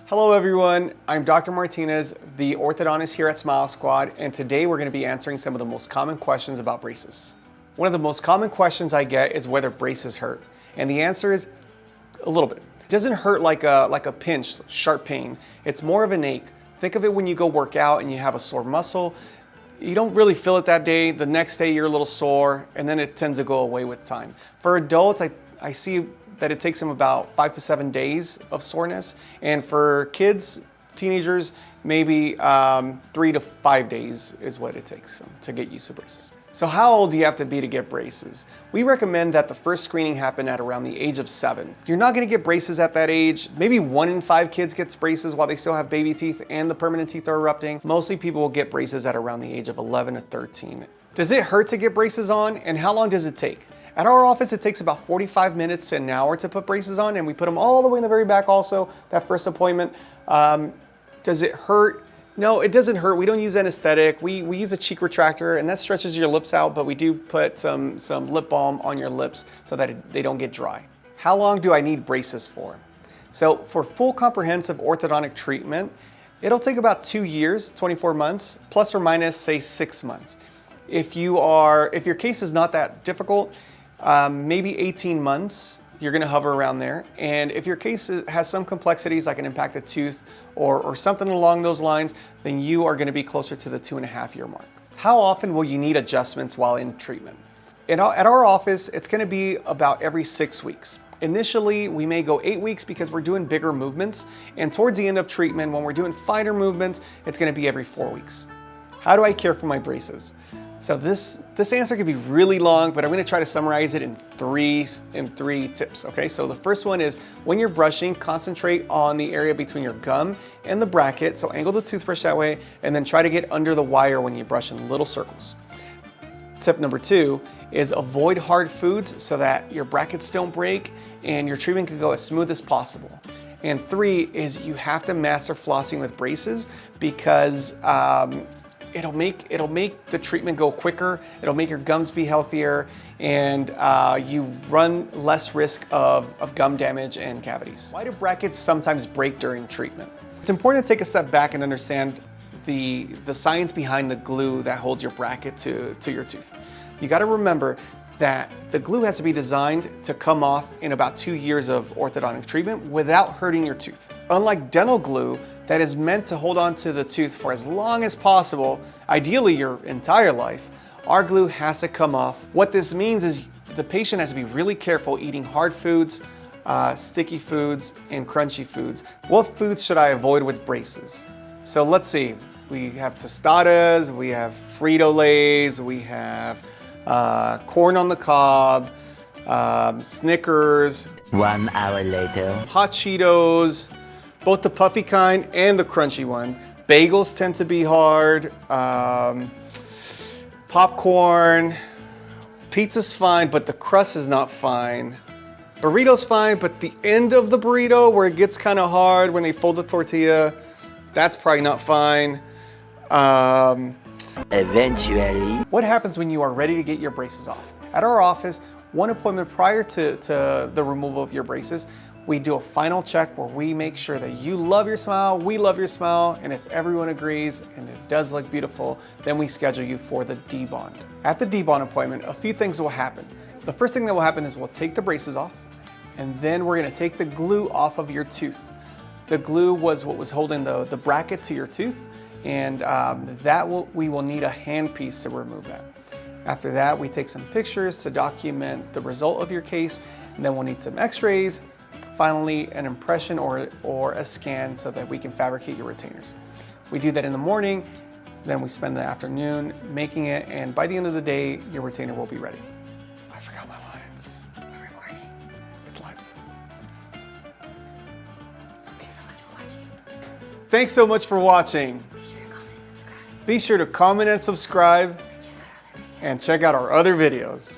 Hello everyone, I'm Dr. Martinez, the orthodontist here at Smile Squad, and today we're going to be answering some of the most common questions about braces. One of the most common questions I get is whether braces hurt, and the answer is a little bit. It doesn't hurt like a pinch, sharp pain. It's more of an ache. Think of it when you go work out and you have a sore muscle. You don't really feel it that day. The next day you're a little sore, and then it tends to go away with time. For adults, I see that it takes them about 5 to 7 days of soreness. And for kids, teenagers, maybe 3 to 5 days is what it takes to get used to braces. So how old do you have to be to get braces? We recommend that the first screening happen at around the age of 7. You're not gonna get braces at that age. Maybe 1 in 5 kids gets braces while they still have baby teeth and the permanent teeth are erupting. Mostly people will get braces at around the age of 11 to 13. Does it hurt to get braces on, and how long does it take? At our office, it takes about 45 minutes to an hour to put braces on, and we put them all the way in the very back also, that first appointment. Does it hurt? No, it doesn't hurt. We don't use anesthetic. We use a cheek retractor, and that stretches your lips out, but we do put some lip balm on your lips so that they don't get dry. How long do I need braces for? So for full comprehensive orthodontic treatment, it'll take about 2 years, 24 months, plus or minus, say 6 months. If your case is not that difficult, maybe 18 months, you're gonna hover around there. And if your case has some complexities like an impacted tooth or something along those lines, then you are gonna be closer to the 2.5-year mark. How often will you need adjustments while in treatment? At our office, it's gonna be about every 6 weeks. Initially, we may go 8 weeks because we're doing bigger movements. And towards the end of treatment, when we're doing finer movements, it's gonna be every 4 weeks. How do I care for my braces? So this answer could be really long, but I'm gonna try to summarize it in three tips, okay? So the first one is, when you're brushing, concentrate on the area between your gum and the bracket, so angle the toothbrush that way, and then try to get under the wire when you brush in little circles. Tip number 2 is avoid hard foods so that your brackets don't break and your treatment can go as smooth as possible. And 3 is you have to master flossing with braces because it'll make the treatment go quicker, it'll make your gums be healthier, and you run less risk of gum damage and cavities. Why do brackets sometimes break during treatment? It's important to take a step back and understand the science behind the glue that holds your bracket to your tooth. You gotta remember that the glue has to be designed to come off in about 2 years of orthodontic treatment without hurting your tooth. Unlike dental glue, that is meant to hold on to the tooth for as long as possible, ideally your entire life, our glue has to come off. What this means is the patient has to be really careful eating hard foods, sticky foods, and crunchy foods. What foods should I avoid with braces? So let's see, we have tostadas, we have Frito-Lays, we have corn on the cob, Snickers. 1 hour later. Hot Cheetos, both the puffy kind and the crunchy one. Bagels tend to be hard. Popcorn. Pizza's fine, but the crust is not fine. Burrito's fine, but the end of the burrito where it gets kind of hard when they fold the tortilla, that's probably not fine. Eventually. What happens when you are ready to get your braces off? At our office, 1 appointment prior to the removal of your braces, we do a final check where we make sure that you love your smile, we love your smile, and if everyone agrees and it does look beautiful, then we schedule you for the debond. At the debond appointment, a few things will happen. The first thing that will happen is we'll take the braces off, and then we're gonna take the glue off of your tooth. The glue was what was holding the bracket to your tooth, and we will need a handpiece to remove that. After that, we take some pictures to document the result of your case, and then we'll need some x-rays, finally an impression or a scan so that we can fabricate your retainers. We do that in the morning, then we spend the afternoon making it, and by the end of the day, your retainer will be ready. I forgot my lines. I'm recording. It's live. Thanks so much for watching. Be sure to comment and subscribe. And check out our other videos.